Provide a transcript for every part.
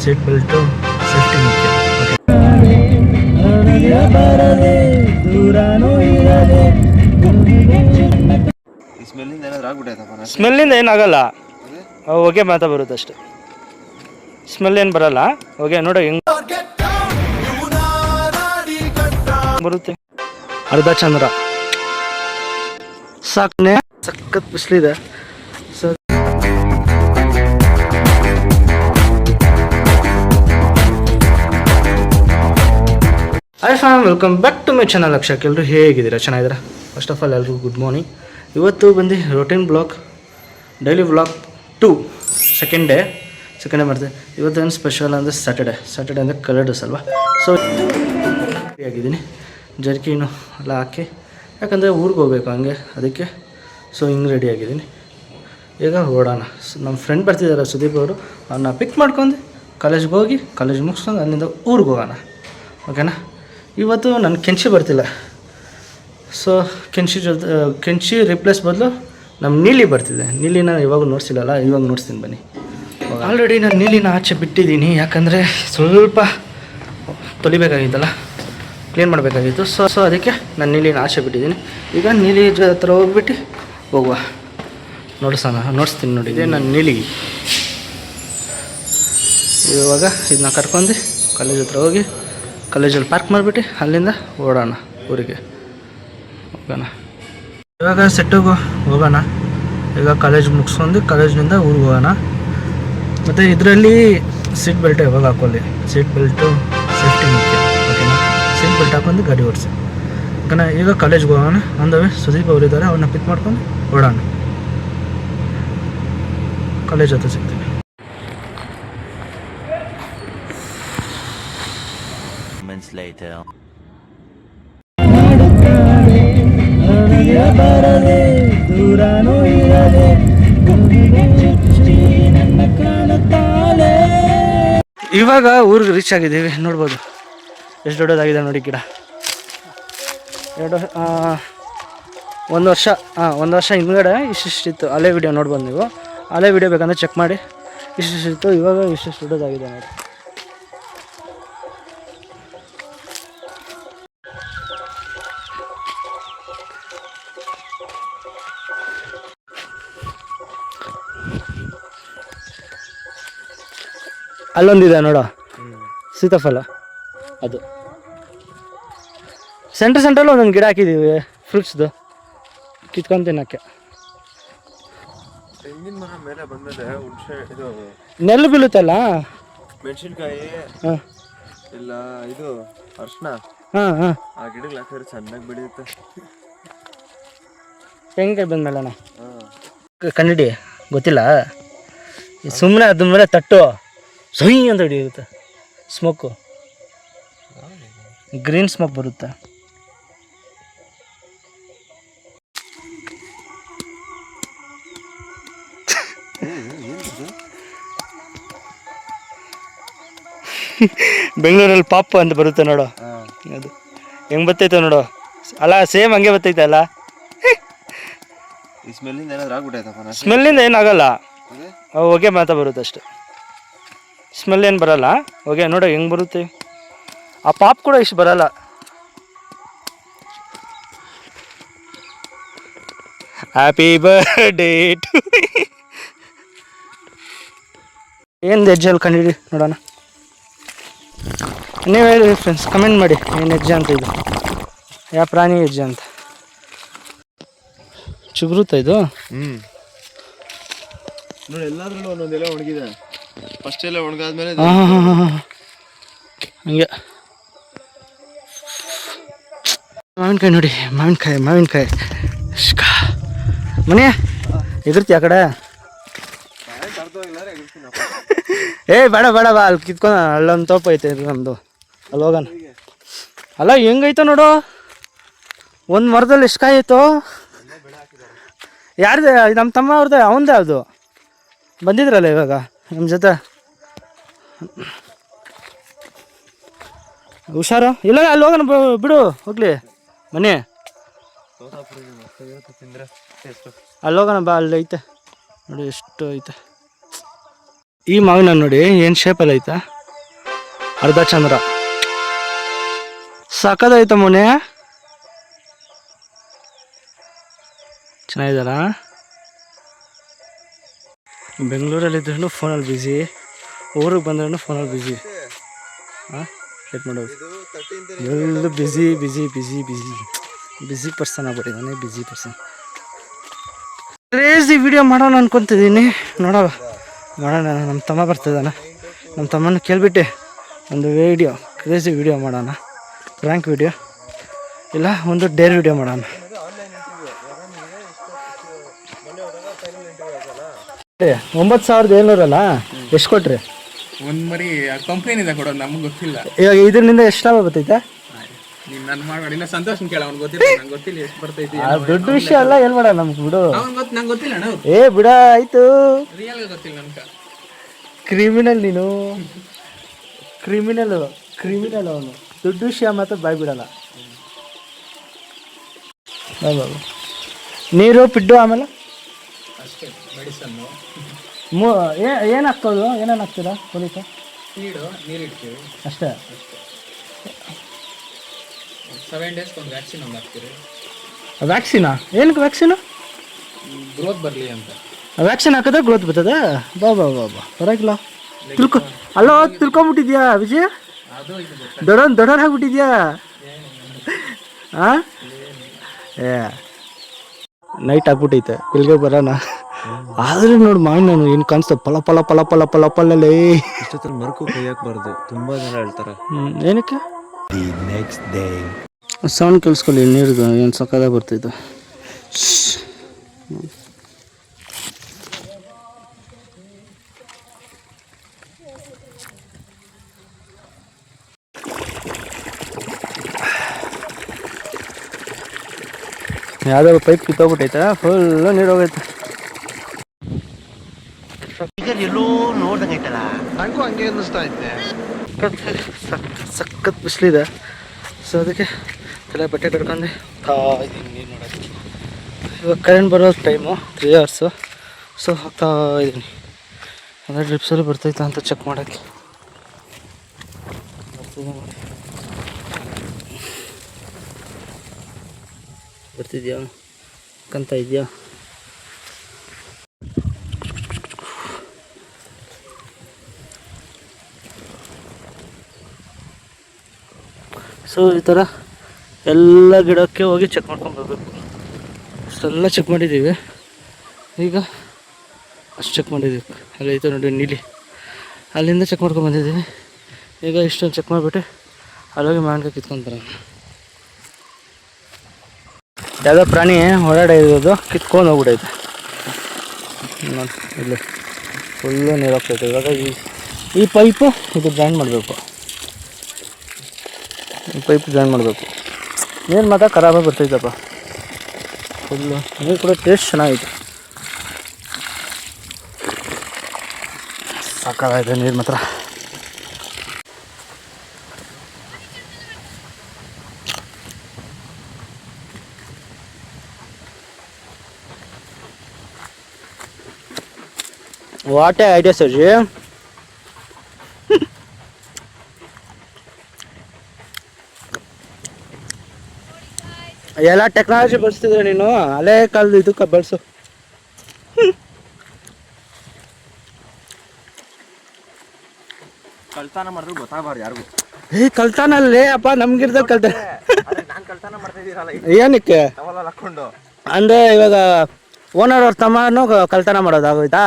Seat belt safety ಮುಖ್ಯ. ಸ್ಮೆಲ್ಲಿಂದ ಏನಾಗಲ್ಲ, ಹೊಗೆ ಮಾತ್ರ ಬರುತ್ತೆ ಅಷ್ಟೆ. ಸ್ಮೆಲ್ ಏನು ಬರಲ್ಲ, ಹೊಗೆ ನೋಡಿ ಹೆಂಗ್ ಬರುತ್ತೆ. ಅರ್ಧ ಚಂದ್ರ ಸಾಕನೆ, ಸಖತ್ ಬಿಸಿಲಿದೆ. Hi fam, welcome back to my channel. Akshak, ಎಲ್ಲರೂ ಹೇಗಿದ್ದೀರಾ? ಚೆನ್ನಾಗಿದ್ದೀರಾ? ಫಸ್ಟ್ ಆಫ್ ಆಲ್ ಎಲ್ರಿಗೂ ಗುಡ್ ಮಾರ್ನಿಂಗ್. ಇವತ್ತು ಬಂದು routine blog, daily vlog 2 second day ಮಾಡ್ತೀವಿ. ಇವತ್ತು ಏನು ಸ್ಪೆಷಲ್ ಅಂದರೆ ಸ್ಯಾಟರ್ಡೆ ಅಂದರೆ ಕಲರ್ಡಸ್ ಅಲ್ವಾ. ಸೊ ಆಗಿದ್ದೀನಿ, ಜರ್ಕಿನು ಎಲ್ಲ ಹಾಕಿ, ಯಾಕಂದರೆ ಊರಿಗೆ ಹೋಗ್ಬೇಕು ಹಂಗೆ, ಅದಕ್ಕೆ. ಸೊ ಹಿಂಗೆ ರೆಡಿ ಆಗಿದ್ದೀನಿ. ಈಗ ಓಡೋಣ. ನಮ್ಮ ಫ್ರೆಂಡ್ ಬರ್ತಿದ್ದಾರೆ ಸುದೀಪ್ ಅವರು, ಅವ್ರನ್ನ ಪಿಕ್ ಮಾಡ್ಕೊಂಡು ಕಾಲೇಜ್ಗೆ ಹೋಗಿ, ಕಾಲೇಜ್ ಮುಗಿಸ್ಕೊಂಡು ಅಲ್ಲಿಂದ ಊರಿಗೆ ಹೋಗೋಣ. ಓಕೆನಾ? ಇವತ್ತು ನನ್ನ ಕೆಂಚಿ ಬರ್ತಿಲ್ಲ. ಸೊ ಕೆಂಚಿ ರಿಪ್ಲೇಸ್ ಬದಲು ನಮ್ಮ ನೀಲಿ ಬರ್ತಿದೆ. ನೀಲಿನ ಇವಾಗ ನೋಡ್ಸಿಲ್ಲಲ್ಲ, ಇವಾಗ ನೋಡ್ಸ್ತೀನಿ ಬನ್ನಿ. ಆಲ್ರೆಡಿ ನಾನು ನೀಲಿನ ಆಚೆ ಬಿಟ್ಟಿದ್ದೀನಿ, ಯಾಕಂದರೆ ಸ್ವಲ್ಪ ತೊಳಿಬೇಕಾಗಿತ್ತಲ್ಲ, ಕ್ಲೀನ್ ಮಾಡಬೇಕಾಗಿತ್ತು. ಸೊ ಅದಕ್ಕೆ ನಾನು ನೀಲಿನ ಆಚೆ ಬಿಟ್ಟಿದ್ದೀನಿ. ಈಗ ನೀಲಿ ಹತ್ರ ಹೋಗ್ಬಿಟ್ಟು ಹೋಗುವ, ನೋಡಿಸ್ತೀನಿ ನೋಡಿ. ಇದೇ ನನ್ನ ನೀಲಿ. ಇವಾಗ ಇದನ್ನ ಕರ್ಕೊಂಡು ಕಾಲೇಜ್ ಹತ್ರ ಹೋಗಿ, ಕಾಲೇಜಲ್ಲಿ ಪಾರ್ಕ್ ಮಾಡಿಬಿಟ್ಟು ಅಲ್ಲಿಂದ ಓಡೋಣ ಊರಿಗೆ. ಹೋಗೋಣ ಇವಾಗ ಸೆಟ್ಟಿಗೆ ಹೋಗೋಣ. ಈಗ ಕಾಲೇಜ್ ಮುಗಿಸ್ಕೊಂಡು ಕಾಲೇಜಿನಿಂದ ಊರಿಗೆ ಹೋಗೋಣ. ಮತ್ತು ಇದರಲ್ಲಿ ಸೀಟ್ ಬೆಲ್ಟ್ ಯಾವಾಗ ಹಾಕೊಳ್ಳಿ, ಸೀಟ್ ಬೆಲ್ಟು ಸೇಫ್ಟಿ ಮುಖ್ಯ. ಓಕೆನಾ? ಸೀಟ್ ಬೆಲ್ಟ್ ಹಾಕೊಂಡು ಗಾಡಿ ಓಡಿಸಿ. ಓಕೆನಾ? ಈಗ ಕಾಲೇಜ್ಗೆ ಹೋಗೋಣ. ಅಂದವೇ ಸುದೀಪ್ ಅವರಿದ್ದಾರೆ, ಅವ್ರನ್ನ ಪಿಕ್ ಮಾಡ್ಕೊಂಡು ಓಡೋಣ. ಕಾಲೇಜ್ ಹತ್ರ ಸಿಗ್ತೀನಿ. Later. ಇವಾಗ ಊರಿಗೆ ರೀಚ್ ಆಗಿದ್ದೀವಿ. ನೋಡ್ಬೋದು ಎಷ್ಟು ದೊಡ್ಡದಾಗಿದೆ ನೋಡಿ ಗಿಡ. ಒಂದು ವರ್ಷ ಹಿಂದ್ಗಡೆ ಇಷ್ಟಿತ್ತು. ಹಳೆ ವಿಡಿಯೋ ನೋಡ್ಬೋದು ನೀವು. ಹಳೆ ವಿಡಿಯೋ ಬೇಕಂದ್ರೆ ಚೆಕ್ ಮಾಡಿ. ಇಷ್ಟಿತ್ತು, ಇವಾಗ ಇಷ್ಟು ದೊಡ್ಡದಾಗಿದೆ ನೋಡಿ. ಅಲ್ಲೊಂದಿದೆ ನೋಡೋ, ಸೀತಾಫಲ. ಅದು ಸೆಂಟ್ರಲ್ಲಿ ಒಂದೊಂದು ಗಿಡ ಹಾಕಿದ್ದೀವಿ ಫ್ರೂಟ್ಸ್ದು, ಕಿತ್ಕೊಂಡು ತಿನ್ನೋಕ್ಕೆ. ನೆಲ್ಲು ಬೀಳುತ್ತಲ್ಲ, ಮೆಣಸಿನ್ಕಾಯಿ ಹಾಂ ಇಲ್ಲ ಇದು ಅರ್ಶಿನ, ಹಾಂ ಆ ಗಿಡಗಳು ಹಾಕಿದ್ರೆ ಚೆನ್ನಾಗಿ ಬೆಳೆಯುತ್ತೆ. ತೆಂಗಿನಕಾಯಿ ಬಂದ್ಮೇಲೆ ಕನ್ನಡಿ ಗೊತ್ತಿಲ್ಲ, ಸುಮ್ಮನೆ ಅದ್ರ ಮೇಲೆ ತಟ್ಟು ಸೊಯ್ ಅಂತ ಹಿಡಿಯುತ್ತೆ. ಸ್ಮೋಕು, ಗ್ರೀನ್ ಸ್ಮೋಕ್ ಬರುತ್ತೆ. ಬೆಂಗಳೂರಲ್ಲಿ ಪಾಪು ಅಂತ ಬರುತ್ತೆ ನೋಡು, ಅದು ಹೆಂಗೆ ಬರ್ತೈತೆ ನೋಡು. ಅಲ್ಲ ಸೇಮ್ ಹಂಗೆ ಬರ್ತೈತೆ ಅಲ್ಲ. ಸ್ಮೆಲ್ಲಿಂದ ಏನಾಗಲ್ಲ, ಹೊಗೆ ಮಾತ್ರ ಬರುತ್ತೆ ಅಷ್ಟೆ. ಸ್ಮೆಲ್ ಏನು ಬರಲ್ಲ, ಹೊಗೆ ನೋಡಿ ಹೆಂಗೆ ಬರುತ್ತೆ. ಆ ಪಾಪ್ ಕೂಡ ಇಷ್ಟು ಬರಲ್ಲ. Happy birthday to. ಏನು ಹೆಜ್ಜೆ ಕಂಡಿಡಿ ನೋಡೋಣ. ನೀವು ಹೇಳಿ ಫ್ರೆಂಡ್ಸ್, ಕಮೆಂಟ್ ಮಾಡಿ ಏನು ಹೆಜ್ಜೆ ಅಂತ, ಇದು ಯಾವ ಪ್ರಾಣಿ ಹೆಜ್ಜೆ ಅಂತ. ಚುಗುರುತ್ತಾ ಇದು? ನೋಡಿ, ಎಲ್ಲಾದ್ರಲ್ಲೂ ಒಂದೊಂದೆಲ್ಲ ಒಣಗಿದೆ. ಫಸ್ಟ್ ಎಲ್ಲ ಒಣಗಾದ್ಮೇಲೆ ಹಂಗೆ. ಮಾವಿನಕಾಯಿ ನೋಡಿ, ಮಾವಿನಕಾಯಿ ಮನೆ ಎದುರ್ತಿ ಆ ಕಡೆ. ಬೇಡ ಬಾ, ಅಲ್ಲಿ ಕಿತ್ಕೊಂಡು ಅಲ್ಲೊಂದು ತೋಪ ಐತೆ ನಮ್ಮದು, ಅಲ್ಲಿ ಹೋಗೋಣ. ಅಲ್ಲ ಹೆಂಗೈತೋ ನೋಡು, ಒಂದು ಮರದಲ್ಲಿ ಎಷ್ಟು ಕಾಯಿ ಐತೋ. ಯಾರ್ದು? ನಮ್ಮ ತಮ್ಮ ಅವ್ರದ್ದು, ಅವನದೇ. ಅದು ಬಂದಿದ್ರಲ್ಲ ಇವಾಗ ನಮ್ಮ ಜೊತೆ. ಹುಷಾರು, ಇಲ್ಲ ಅಲ್ಲಿ ಹೋಗೋಣ ಬಿಡು, ಹೋಗ್ಲಿ ಮನೆ. ಅಲ್ಲಿ ಹೋಗೋಣ ಬಾ, ಅಲ್ಲಿ ಐತೆ ನೋಡಿ ಎಷ್ಟು ಐತೆ. ಈ ಮಾವಿನ ಹಣ್ಣು ನೋಡಿ ಏನು ಶೇಪಲ್ಲಿ ಐತಾ, ಅರ್ಧ ಚಂದ್ರ ಸಕ್ಕದಾಯ್ತ ಮೊನ್ನೆ. ಚೆನ್ನಾಗಿದ್ದಾರ. ಬೆಂಗಳೂರಲ್ಲಿದ್ರೂ ಫೋನಲ್ಲಿ ಬ್ಯುಸಿ, ಊರಿಗೆ ಬಂದ್ರೂ ಫೋನಲ್ಲಿ ಬ್ಯುಸಿ. ಹಾಂ ವೇಟ್ ಮಾಡೋದು ಎಲ್ಲ busy busy busy busy busy person ಆಗ್ಬಿಟ್ಟಿದ್ದಾನೆ, ಬ್ಯುಸಿ ಪರ್ಸನ್. ಕ್ರೇಜಿ ವಿಡಿಯೋ ಮಾಡೋಣ ಅನ್ಕೊತಿದ್ದೀನಿ, ನೋಡೋ ಮಾಡೋಣ. ನಮ್ಮ ತಮ್ಮ ಬರ್ತಿದ್ದಾನೆ, ನಮ್ಮ ತಮ್ಮನ ಕೇಳ್ಬಿಟ್ಟು ಒಂದು ವಿಡಿಯೋ, ಕ್ರೇಜಿ ವಿಡಿಯೋ ಮಾಡೋಣ, ಪ್ರ್ಯಾಂಕ್ ವಿಡಿಯೋ ಇಲ್ಲ ಒಂದು ಡೇರ್ ವಿಡಿಯೋ ಮಾಡೋಣ. $9,700 ಅಲ್ಲ, ಎಷ್ಟು ಕೊಟ್ರಿ? ಒಂದು ಮರಿ ಕಂಪ್ಲೇನಿಂದ ಕೊಡೋದು ನಮ್ಗೆ ಗೊತ್ತಿಲ್ಲ. ಇವಾಗ ಇದರಿಂದ ಎಷ್ಟು ಲಾಭ ಬರ್ತೈತೆ? ನೀನು ನಾನು ಮಾಡಿ ಇನ್ನ ಸಂತೋಷನ್ ಕೇಳ, ಅವ್ನು ಗೊತ್ತಿಲ್ಲ, ನಂಗೆ ಗೊತ್ತಿಲ್ಲ ಎಷ್ಟು ಬರ್ತೈತಿ. ದೊಡ್ಡ ವಿಷಯ ಅಲ್ಲ, ಏನು ಮಾಡ ನಮ್ಗೆ ಬಿಡು. ನಂಗೆ ಗೊತ್ತಿಲ್ಲ ಅಣ್ಣ, ಏ ಬಿಡ ಆಯ್ತು. ರಿಯಲ್ ಗೊತ್ತಿಲ್ಲ ನನ್ಗೆ. ಕ್ರಿಮಿನಲ್ ನೀನು, ಕ್ರಿಮಿನಲ್ ಅವನು. ದೊಡ್ಡ ವಿಷಯ ಮಾತ್ರ ಬಾಯ್ ಬಿಡಲ್ಲ. ಬಾಬು ನೀರು ಪಿಡ್ಡು ಆಮೇಲೆ ಅಷ್ಟೇ ಮೆಡಿಸನ್ನು. ಏನು ಹಾಕ್ತೋದು, ಏನೇನು ಹಾಕ್ತೀರಾ ಹೊಲಿಕ? ನೀರಿಡ್ತೀವಿ ಅಷ್ಟೇ. 7 days ಒಂದು ವ್ಯಾಕ್ಸಿನ್ ಒಂದು ಹಾಕ್ತೀವಿ. ವ್ಯಾಕ್ಸಿನಾ? ಏನಕ್ಕೆ ವ್ಯಾಕ್ಸಿನು? ಗ್ರೋತ್ ಬರಲಿ ಅಂತ. ವ್ಯಾಕ್ಸಿನ್ ಹಾಕಿದ್ರೆ ಗ್ರೋತ್ ಬರ್ತದೆ. ಬಾ ಬಾ ಬಾ ಬಾ ಪರವಾಗಿಲ್ಲ. ಅಲ್ಲೋ ತಿಳ್ಕೊಂಬಿಟ್ಟಿದ್ಯಾ ವಿಜಯ್? ಅದು ಇದು ದೊಡ್ಡವ್ರು ಆಗ್ಬಿಟ್ಟಿದ್ಯಾ? ಹಾಂ ಏ ನೈಟ್ ಆಗ್ಬಿಟ್ಟೈತೆ, ಬೆಳಿಗ್ಗೆ ಬರೋಣ. ಆದ್ರೆ ನೋಡಿ ಮಾವಿನ ನಾನು ಏನು ಕಾಣಿಸ್ತಾ ಪಲ ಪಲ ಪಲ ಪಲ ಪಲ ಪಲ್ಲೇ. ಇಷ್ಟೊತ್ತಲ್ಲಿ ಮರಕು ಕೈ ಹಾಕ್ಬಾರ್ದು, ತುಂಬಾ ಜನ ಹೇಳ್ತಾರೆ. ಏನಕ್ಕೆ? The next day. ಸೌಂಡ್ ಕೇಳಿಸ್ಕೊಳ್ಳಿ, ನೀರ್ದು ಏನು ಸಕ್ಕದಾಗ ಬರ್ತೈತೆ. ಯಾವ್ದಾದ್ರು ಪೈಪ್ ಕಿತ್ತೋಗ್ಬಿಟ್ಟೈತೆ, ಫುಲ್ಲು ನೀರು ಹೋಗೈತೆ. ಎಲ್ಲೋ ನೋಡ್ದಂಗೈತಲ್ಲ, ನಂಗೂ ಹಂಗೆ ಅನ್ನಿಸ್ತಾ ಐತೆ. ಸಖತ್ ಬಿಸಿಲಿದೆ, ಸೊ ಅದಕ್ಕೆ ತಲೆ ಬಟ್ಟೆ ಕಟ್ಕೊಂಡು ಇದ್ದೀನಿ ನೀರು ನೋಡೋಕ್ಕೆ. ಇವಾಗ ಕರೆಂಟ್ ಬರೋ ಟೈಮು 3 hours, ಸೊ ಹೋಗ್ತಾ ಇದ್ದೀನಿ. ಅಂದರೆ ಡ್ರಿಪ್ಸಲ್ಲಿ ಬರ್ತೈತಾ ಅಂತ ಚೆಕ್ ಮಾಡೋಕ್ಕೆ. ಬರ್ತಿದ್ಯಾ ಕಂತ ಇದೆಯಾ? ಸೊ ಈ ಥರ ಎಲ್ಲ ಗಿಡಕ್ಕೆ ಹೋಗಿ ಚೆಕ್ ಮಾಡ್ಕೊಂಡು ಬರಬೇಕು. ಅಷ್ಟೆಲ್ಲ ಚೆಕ್ ಮಾಡಿದ್ದೀವಿ, ಈಗ ಅಷ್ಟು ಚೆಕ್ ಮಾಡಿದ್ದೀವಿ. ಅಲ್ಲಿ ಐತೆ ನೋಡಿ ನೀಲಿ, ಅಲ್ಲಿಂದ ಚೆಕ್ ಮಾಡ್ಕೊಂಡು ಬಂದಿದ್ದೀವಿ. ಈಗ ಇಷ್ಟೊಂದು ಚೆಕ್ ಮಾಡಿಬಿಟ್ಟು ಅಲ್ಲೋಗಿ ಮಾವಿನಕಾಯಿ ಕಿತ್ಕೊಂಡು ಬರೋಣ. ಯಾವುದೋ ಪ್ರಾಣಿ ಓಡಾಡಿರೋದು ಕಿತ್ಕೊಂಡು ಹೋಗ್ಬಿಟ್ಟೈತೆ ನೋಡಿ, ಇಲ್ಲಿ ಫುಲ್ಲು ನೀರು ಹೋಗ್ತೈತೆ. ಇವಾಗ ಈ ಪೈಪು ಇದು ಜಾಯಿನ್ ಮಾಡಬೇಕು, ಈ ಪೈಪ್ ಜಾಯಿನ್ ಮಾಡಬೇಕು. ನೀರು ಮಾತ್ರ ಖರಾಬಾಗಿ ಬರ್ತೈತಪ್ಪ, ಫುಲ್ಲು ನೀರು ಕೂಡ ಟೇಸ್ಟ್ ಚೆನ್ನಾಗೈತೆ, ಸಾಕಾಗೈತೆ ನೀರು ಮಾತ್ರ. What A idea Sarji. ಎಲ್ಲ ಟೆಕ್ನಾಲಜಿ ಬಳಸ್ತಿದ್ರೆ ನೀನು, ಹಳೆ ಕಾಲದ ಇದಕ್ಕೆ ಬಳಸು. ಕಳ್ತನ ಮಾಡಿದ್ರು ಗೊತ್ತಾಗಬಾರ್ದು ಯಾರಿಗೂ. ಕಲ್ತಾನಲ್ಲೇ ಅಪ್ಪ, ನಮ್ಗಿರ್ದ ಕಲ್ತಾನ. ನಾನು ಕಳ್ತನ ಮಾಡ್ತಾ ಇದ್ದೀರಲ್ಲ ಏನಕ್ಕೆ ಅವಲ್ಲ ಹಾಕೊಂಡು. ಅಂದರೆ ಇವಾಗ ಓನರ್ ಅವ್ರ ತಮ್ಮನೂ ಕಲ್ತನ ಮಾಡೋದಾಗೋಯ್ತಾ?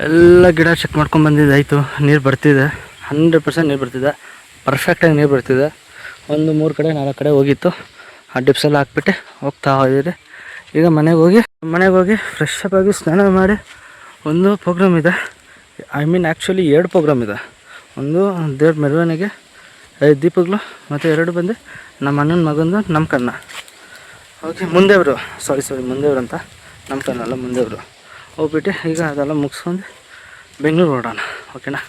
ಎಲ್ಲ ಗಿಡ ಚೆಕ್ ಮಾಡ್ಕೊಂಡು ಬಂದಿದ್ದಾಯಿತು. ನೀರು ಬರ್ತಿದೆ, 100% ನೀರು ಬರ್ತಿದೆ, ಪರ್ಫೆಕ್ಟಾಗಿ ನೀರು ಬರ್ತಿದೆ. 1 3 ಕಡೆ 4 ಕಡೆ ಹೋಗಿತ್ತು, ಆ ಡಿಪ್ಸೆಲ್ಲ ಹಾಕ್ಬಿಟ್ಟು ಹೋಗ್ತಾ ಇದ್ದೀರಿ. ಈಗ ಮನೆಗೆ ಹೋಗಿ ಫ್ರೆಶ್ ಅಪ್ ಆಗಿ ಸ್ನಾನ ಮಾಡಿ ಒಂದು ಪ್ರೋಗ್ರಾಮ್ ಇದೆ. ಆ್ಯಕ್ಚುಲಿ 2 ಪ್ರೋಗ್ರಾಮ್ ಇದೆ. ಒಂದು ದೇವ್ರ ಮೆರವಣಿಗೆ 5 ದೀಪಗಳು, ಮತ್ತು 2 ಬಂದು ನಮ್ಮ ಅಣ್ಣನ ಮಗಂದು ನಾಮಕರಣ. ಓಕೆ, ಮುಂದೇವರು ಮುಂದೇವ್ರು ಅಂತ, ನಾಮಕರಣ ಅಲ್ಲ ಮುಂದೇವರು. ಹೋಗ್ಬಿಟ್ಟು ಈಗ ಅದೆಲ್ಲ ಮುಗಿಸ್ಕೊಂಡು ಬೆಂಗಳೂರು ಹೊರಡೋಣ. ಓಕೆನಾ?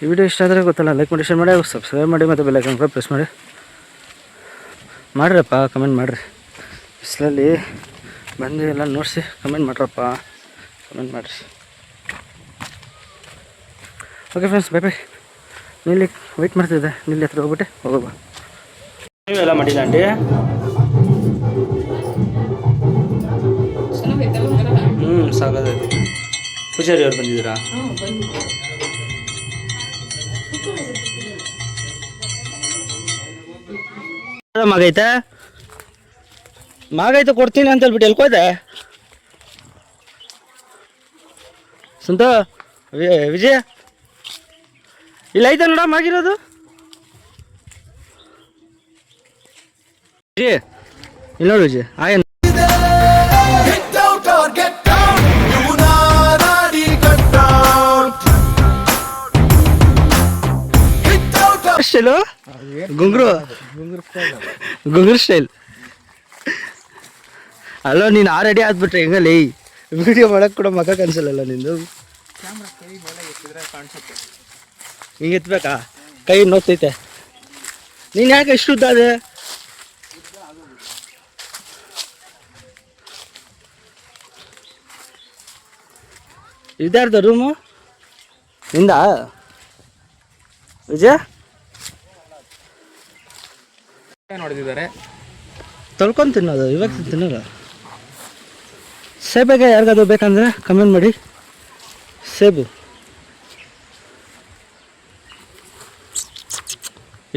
ಈ ವಿಡಿಯೋ ಇಷ್ಟ ಆದರೆ ಗೊತ್ತಲ್ಲ, ಲೈಕ್ ಮಾಡಿ, ಶೇರ್ ಮಾಡಿ, ಸಬ್ಸ್ಕ್ರೈಬ್ ಮಾಡಿ, ಮತ್ತು ಬೆಲ್ ಐಕಾನ್ ಕೂಡ ಪ್ರೆಸ್ ಮಾಡಿರಪ್ಪ, ಕಮೆಂಟ್ ಮಾಡಿರಿ. ಬಿಸಿಲಲ್ಲಿ ಬಂದು ಎಲ್ಲ ನೋಡಿಸಿ ಕಮೆಂಟ್ ಮಾಡ್ರಪ್ಪ, ಕಮೆಂಟ್ ಮಾಡಿರಿ. Okay friends, bye bye. ನೀಲಿ ವೆಯ್ಟ್ ಮಾಡ್ತಿದ್ದೆ, ನೀಲಿ ಹತ್ರ ಹೋಗ್ಬಿಟ್ಟೆ ಹೋಗೋಬಾ. ನೀವೆಲ್ಲ ಮಾಡಿಲ್ಲ ಆಂಟಿ? ಸಾಕಾಗೈತೆ. ಪೂಜಾರಿ ಅವ್ರು ಬಂದಿದ್ದೀರಾ? ಮಾಗೈತೆ ಕೊಡ್ತೀನಿ ಅಂತ ಹೇಳ್ಬಿಟ್ಟು ಎಲ್ಕೋದೆ ಸಂತ ವಿಜಯ ಇಲ್ಲ ಐತೆ ನೋಡ ಮಾಗಿರೋದು. ವಿಜಯ್ ಇಲ್ಲ ನೋಡಿ ವಿಜಯ್ ಆಯ್ ಸ್ಟೈಲು ಗುಂಗ್ರು ಸ್ಟೈಲ್. ಅಲ್ಲ ನೀನು ರೆಡಿ ಆದ್ಬಿಟ್ರೆ ಹೆಂಗಲ್ಲ ವಿಡಿಯೋ ಮಾಡಕ್ ಕೂಡ ಮಗ ಕನ್ಸಲ್ಲ ನಿಂದು. ಹಿಂಗೆ ಎತ್ಬೇಕಾ? ಕೈ ನೋಗ್ತೈತೆ. ನೀನು ಯಾಕೆ ಎಷ್ಟು ಉದ್ದ ಅದೇ? ಇದಾರ್ದ ರೂಮು ನಿಂದ ವಿಜಯ ನೋಡಿದ್ದಾರೆ. ತೊಳ್ಕೊಂಡು ತಿನ್ನೋದು, ಇವಾಗ ತಿನ್ನೋದು. ಸೇಬೆಗೆ ಯಾರಿಗಾದ್ರು ಬೇಕಂದ್ರೆ ಕಮೆಂಟ್ ಮಾಡಿ. ಸೇಬು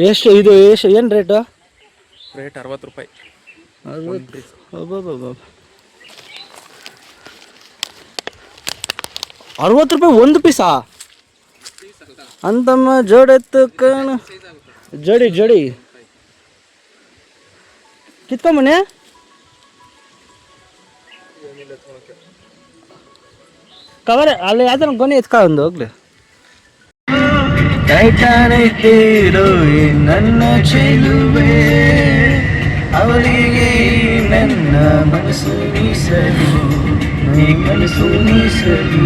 ಎಷ್ಟು ಇದು ಎಷ್ಟು ಏನು ರೇಟು? ರೇಟ್ 60 ರೂಪಾಯಿ. 60 ರೂಪಾಯಿ ಒಂದು ಪೀಸಾ? ಅಂತಮ್ಮ ಜೋಡೆತ್ತು ಕಣ. ಜೋಡಿ ಕಿತ್ಕೊಂಬನೆ. ಕವರ್ ಅಲ್ಲಿ ಯಾವ್ದಾರ ಗೊನೆ ಎತ್ಕ ಒಂದು ಹೋಗ್ಲಿ. ನನ್ನ ಚೆಲುವೆ ಅವಳಿಗೆ ನನ್ನ ಮನಸ್ಸು ಮೀಸಲು, ನೀ ಕನಸು ಮೀಸಲು.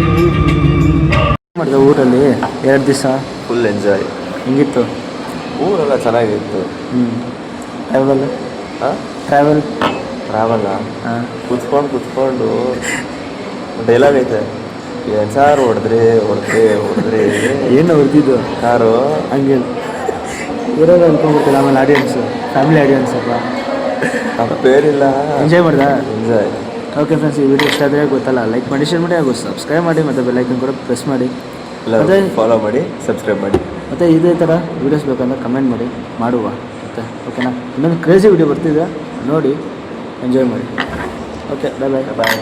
ಮಾಡಿದೆ ಊರಲ್ಲಿ 2 ದಿವಸ ಫುಲ್ ಎಂಜಾಯ್. ಹಿಂಗಿತ್ತು ಊರೆಲ್ಲ ಚೆನ್ನಾಗಿತ್ತು. ಟ್ರಾವೆಲ್ ಹಾಂ ಟ್ರಾವೆಲ್ಲ ಹಾಂ ಕುತ್ಕೊಂಡು ಡೈಲಾಗ್ ಐತೆ, ಏನು ಸಾರು ಹೊಡೆದ್ರಿ ಏನು ಹೊಡೆದಿದ್ದು ಕಾರು ಹಂಗೆ ಇರೋದು ಅನ್ಕೊಂಡ್ಬಿಟ್ಟಿಲ್ಲ. ಆಮೇಲೆ ಆಡಿಯನ್ಸು ಫ್ಯಾಮಿಲಿ ಆಡಿಯನ್ಸ್ ಅಪ್ಪ, ತಪ್ಪೇನಿಲ್ಲ, ಎಂಜಾಯ್ ಮಾಡ್ದೆ. ಎಂಜಾಯ್. ಓಕೆ ಫ್ರೆಂಡ್ಸ್, ಈ ವಿಡಿಯೋ ಇಷ್ಟ ಆದರೆ ಗೊತ್ತಲ್ಲ ಲೈಕ್ ಮಾಡಿ, ಶೇರ್ ಮಾಡಿ, ಹಾಗೂ ಸಬ್ಸ್ಕ್ರೈಬ್ ಮಾಡಿ, ಮತ್ತು ಬೆಲ್ಲೈಕನ್ ಕೂಡ ಪ್ರೆಸ್ ಮಾಡಿ, ಮತ್ತೆ ಫಾಲೋ ಮಾಡಿ, ಸಬ್ಸ್ಕ್ರೈಬ್ ಮಾಡಿ. ಮತ್ತು ಇದೇ ಥರ ವೀಡಿಯೋಸ್ ಬೇಕಂದ್ರೆ ಕಮೆಂಟ್ ಮಾಡಿ, ಮಾಡುವ. ಮತ್ತು ಓಕೆನಾ, ಇನ್ನೊಂದು ಕ್ರೇಜಿ ವಿಡಿಯೋ ಬರ್ತಿದೆ ನೋಡಿ, ಎಂಜಾಯ್ ಮಾಡಿ. ಓಕೆ, ಬಾಯ್ ಬಾಯ್.